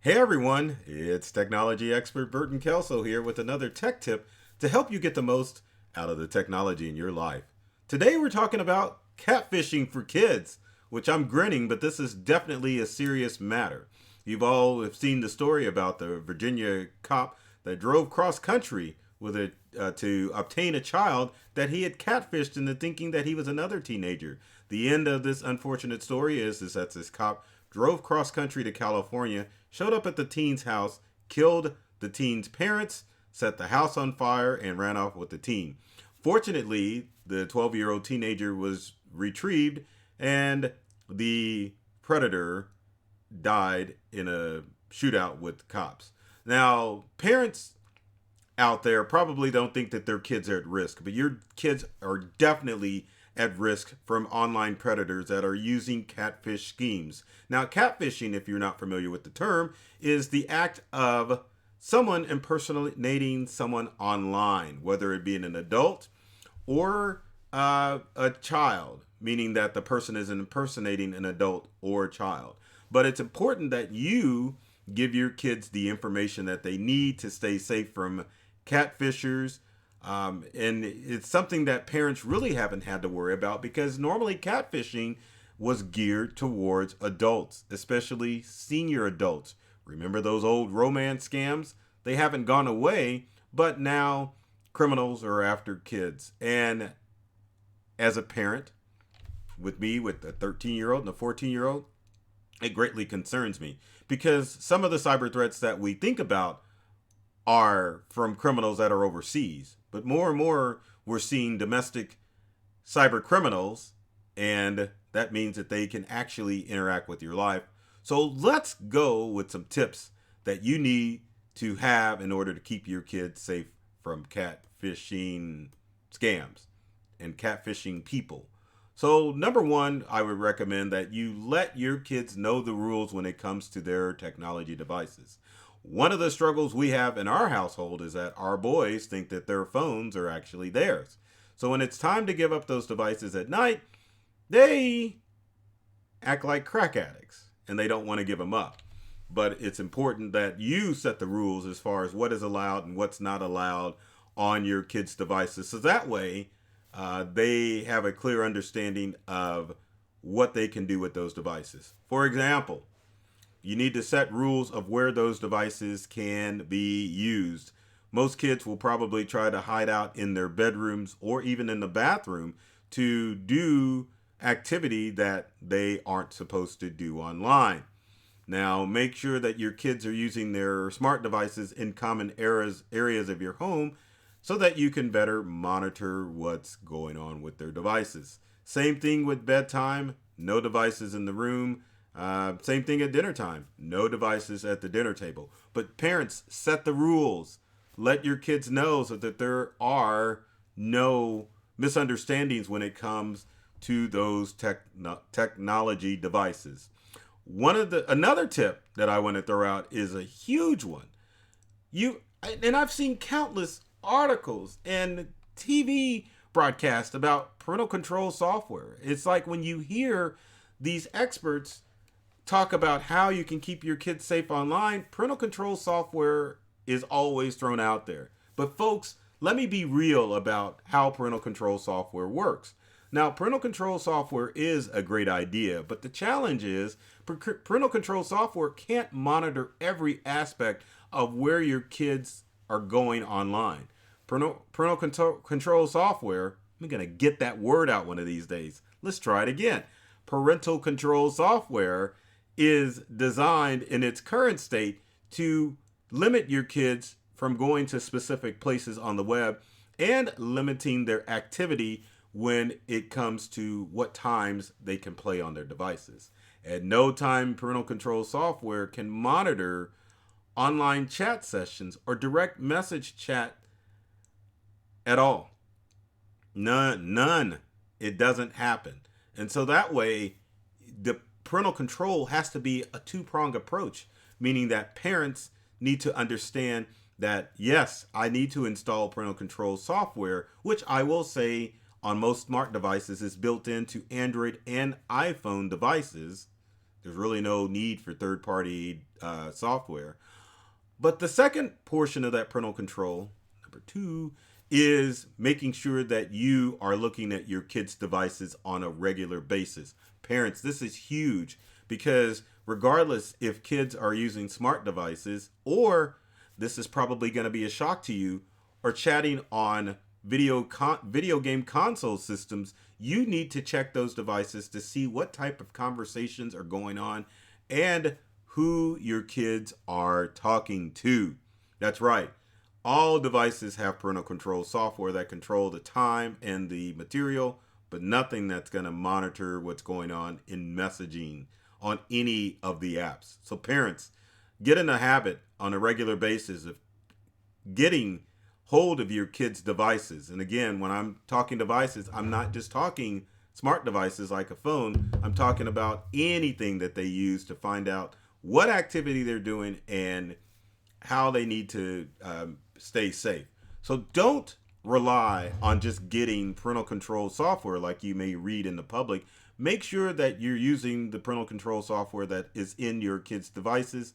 Hey everyone, it's technology expert Burton Kelso here with another tech tip to help you get the most out of the technology in your life. Today we're talking about catfishing for kids, which I'm grinning, but this is definitely a serious matter. You've all have seen the story about the Virginia cop that drove cross country with it to obtain a child that he had catfished into thinking that he was another teenager. The end of this unfortunate story is that this cop drove cross country to California, showed up at the teen's house, killed the teen's parents, set the house on fire, and ran off with the teen. Fortunately, the 12-year-old teenager was retrieved, and the predator died in a shootout with cops. Now, parents out there probably don't think that their kids are at risk, but your kids are definitely at risk from online predators that are using catfish schemes. Now, catfishing, if you're not familiar with the term, is the act of someone impersonating someone online, whether it be an adult or a child, meaning that the person is impersonating an adult or a child. But it's important that you give your kids the information that they need to stay safe from catfishers. And it's something that parents really haven't had to worry about because normally catfishing was geared towards adults, especially senior adults. Remember those old romance scams? They haven't gone away, but now criminals are after kids. And as a parent, with me, with a 13-year-old and a 14-year-old, it greatly concerns me because some of the cyber threats that we think about are from criminals that are overseas. But more and more, we're seeing domestic cyber criminals, and that means that they can actually interact with your life. So let's go with some tips that you need to have in order to keep your kids safe from catfishing scams and catfishing people. So number one, I would recommend that you let your kids know the rules when it comes to their technology devices. One of the struggles we have in our household is that our boys think that their phones are actually theirs. So when it's time to give up those devices at night, they act like crack addicts and they don't want to give them up. But it's important that you set the rules as far as what is allowed and what's not allowed on your kids' devices. So that way they have a clear understanding of what they can do with those devices. For example, you need to set rules of where those devices can be used. Most kids will probably try to hide out in their bedrooms or even in the bathroom to do activity that they aren't supposed to do online. Now, make sure that your kids are using their smart devices in common areas of your home so that you can better monitor what's going on with their devices. Same thing with bedtime, no devices in the room. Same thing at dinner time. No devices at the dinner table. But parents, set the rules. Let your kids know so that there are no misunderstandings when it comes to those technology devices. Another tip that I want to throw out is a huge one. I've seen countless articles and TV broadcasts about parental control software. It's like when you hear these experts talk about how you can keep your kids safe online, parental control software is always thrown out there. But folks, let me be real about how parental control software works. Now, parental control software is a great idea, but the challenge is parental control software can't monitor every aspect of where your kids are going online. Parental control software, I'm going to get that word out one of these days. Let's try it again. Parental control software is designed in its current state to limit your kids from going to specific places on the web and limiting their activity when it comes to what times they can play on their devices. At no time, parental control software can monitor online chat sessions or direct message chat at all. None. It doesn't happen. And so that way, the parental control has to be a two-pronged approach, meaning that parents need to understand that, yes, I need to install parental control software, which I will say on most smart devices is built into Android and iPhone devices. There's really no need for third-party software. But the second portion of that parental control, number two, is making sure that you are looking at your kids' devices on a regular basis. Parents, this is huge because regardless if kids are using smart devices, or this is probably going to be a shock to you, or chatting on video game console systems, you need to check those devices to see what type of conversations are going on and who your kids are talking to. That's right. All devices have parental control software that control the time and the material, but nothing that's going to monitor what's going on in messaging on any of the apps. So parents, get in the habit on a regular basis of getting hold of your kids' devices. And again, when I'm talking devices, I'm not just talking smart devices like a phone. I'm talking about anything that they use to find out what activity they're doing and how they need to stay safe. So don't rely on just getting parental control software like you may read in the public. Make sure that you're using the parental control software that is in your kids' devices,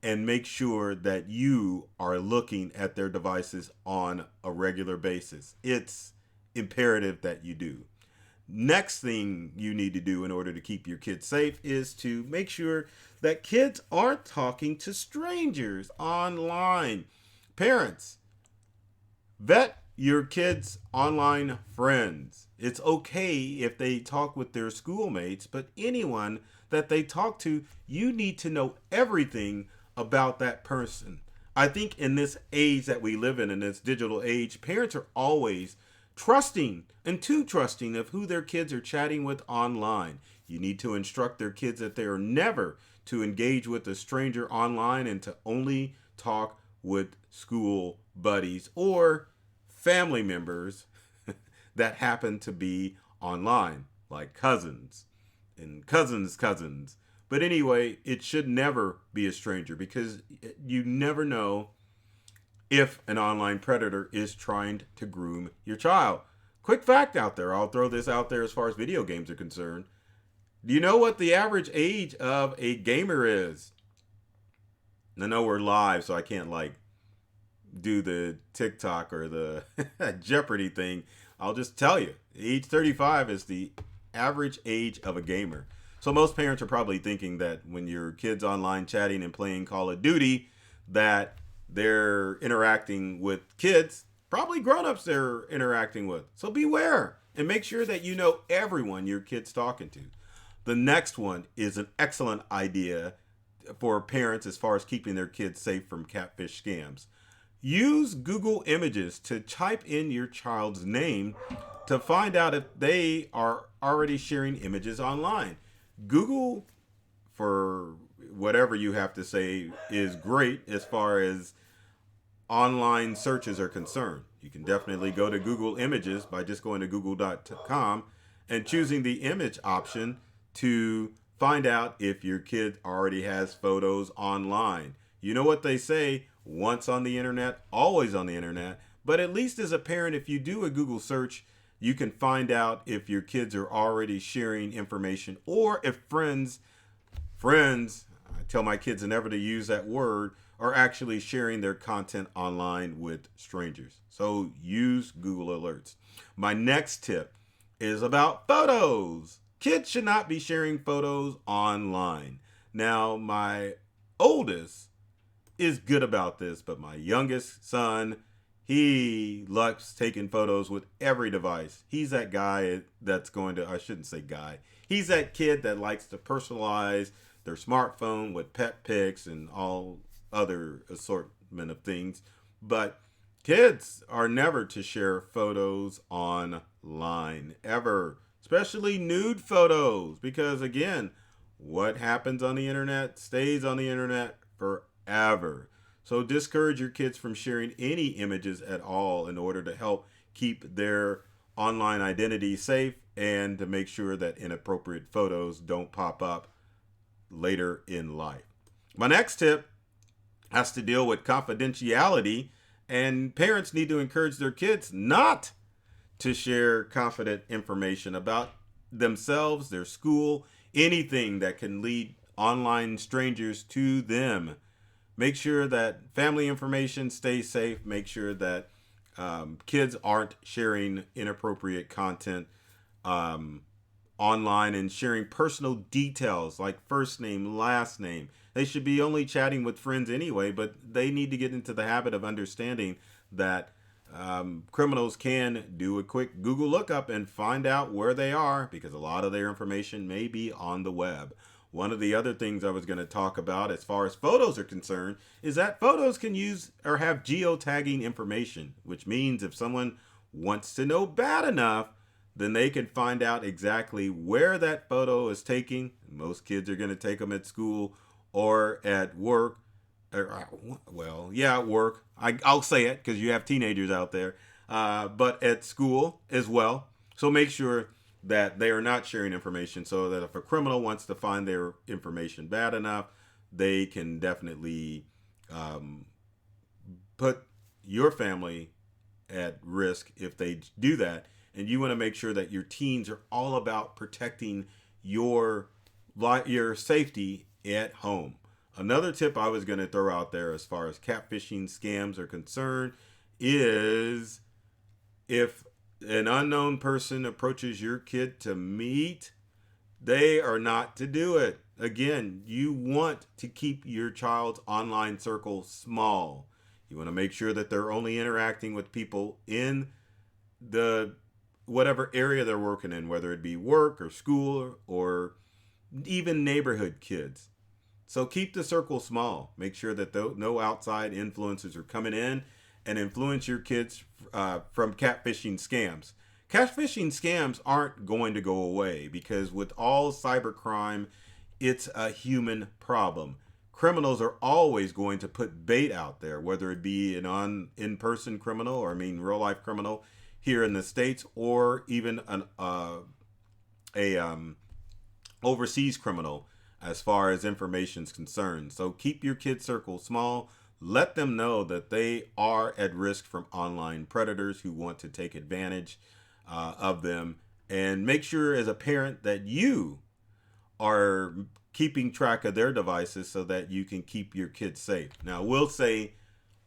and make sure that you are looking at their devices on a regular basis. It's imperative that you do. Next thing you need to do in order to keep your kids safe is to make sure that kids aren't talking to strangers online. Parents, vet your kids' online friends. It's okay if they talk with their schoolmates, but anyone that they talk to, you need to know everything about that person. I think in this age that we live in this digital age, parents are always trusting and too trusting of who their kids are chatting with online. You need to instruct their kids that they are never to engage with a stranger online and to only talk with school buddies or family members that happen to be online, like cousins and cousins. But anyway, it should never be a stranger because you never know if an online predator is trying to groom your child. Quick fact out there, I'll throw this out there as far as video games are concerned. Do you know what the average age of a gamer is? I know we're live, so I can't do the TikTok or the Jeopardy thing. I'll just tell you, age 35 is the average age of a gamer. So most parents are probably thinking that when your kid's online chatting and playing Call of Duty, that they're interacting with kids, probably grown-ups they're interacting with. So beware and make sure that you know everyone your kid's talking to. The next one is an excellent idea for parents as far as keeping their kids safe from catfish scams. Use Google Images to type in your child's name to find out if they are already sharing images online. Google, for whatever you have to say, is great as far as online searches are concerned. You can definitely go to Google Images by just going to google.com and choosing the image option to find out if your kid already has photos online. You know what they say, once on the internet, always on the internet. But at least as a parent, if you do a Google search, you can find out if your kids are already sharing information or if friends, I tell my kids never to use that word, are actually sharing their content online with strangers. So use Google Alerts. My next tip is about photos. Kids should not be sharing photos online. Now, my oldest is good about this, but my youngest son, he loves taking photos with every device. He's that guy that's going to, I shouldn't say guy, he's that kid that likes to personalize their smartphone with pet pics and all other assortment of things. But kids are never to share photos online, ever. Especially nude photos, because again, what happens on the internet stays on the internet forever. So discourage your kids from sharing any images at all in order to help keep their online identity safe and to make sure that inappropriate photos don't pop up later in life. My next tip has to deal with confidentiality, and parents need to encourage their kids not to share confident information about themselves, their school, anything that can lead online strangers to them. Make sure that family information stays safe. Make sure that kids aren't sharing inappropriate content online and sharing personal details like first name, last name. They should be only chatting with friends anyway, but they need to get into the habit of understanding that criminals can do a quick Google lookup and find out where they are, because a lot of their information may be on the web. One of the other things I was going to talk about as far as photos are concerned is that photos can use or have geotagging information, which means if someone wants to know bad enough, then they can find out exactly where that photo is taken. Most kids are going to take them at school or at work. Well, yeah, at work. I'll say it because you have teenagers out there, but at school as well. So make sure that they are not sharing information, so that if a criminal wants to find their information bad enough, they can definitely put your family at risk if they do that. And you want to make sure that your teens are all about protecting your safety at home. Another tip I was going to throw out there as far as catfishing scams are concerned is if an unknown person approaches your kid to meet, they are not to do it. Again, you want to keep your child's online circle small. You want to make sure that they're only interacting with people in the whatever area they're working in, whether it be work or school or even neighborhood kids. So keep the circle small. Make sure that no outside influences are coming in and influence your kids from catfishing scams. Catfishing scams aren't going to go away because with all cybercrime, it's a human problem. Criminals are always going to put bait out there, whether it be an in-person criminal or real life criminal here in the States, or even an overseas criminal as far as information is concerned. So keep your kids' circle small. Let them know that they are at risk from online predators who want to take advantage of them. And make sure as a parent that you are keeping track of their devices so that you can keep your kids safe. Now, we'll say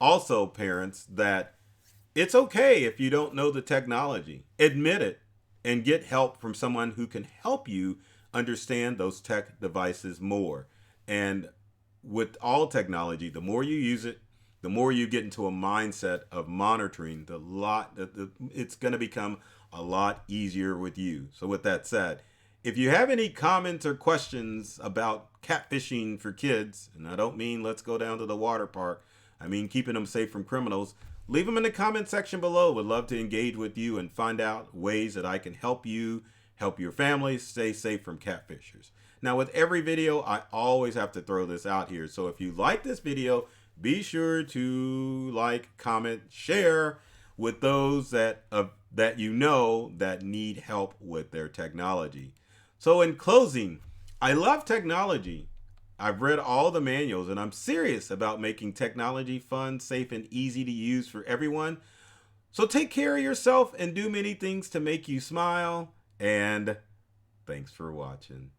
also, parents, that it's okay if you don't know the technology. Admit it and get help from someone who can help you understand those tech devices more. And with all technology, the more you use it, the more you get into a mindset of monitoring, it's going to become a lot easier with you. So with that said, if you have any comments or questions about catfishing for kids, and I don't mean let's go down to the water park, I mean keeping them safe from criminals, leave them in the comment section below. Would love to engage with you and find out ways that I can help you, help your family stay safe from catfishers. Now, with every video, I always have to throw this out here. So if you like this video, be sure to like, comment, share with those that you know that need help with their technology. So in closing, I love technology. I've read all the manuals and I'm serious about making technology fun, safe, and easy to use for everyone. So take care of yourself and do many things to make you smile. And thanks for watching.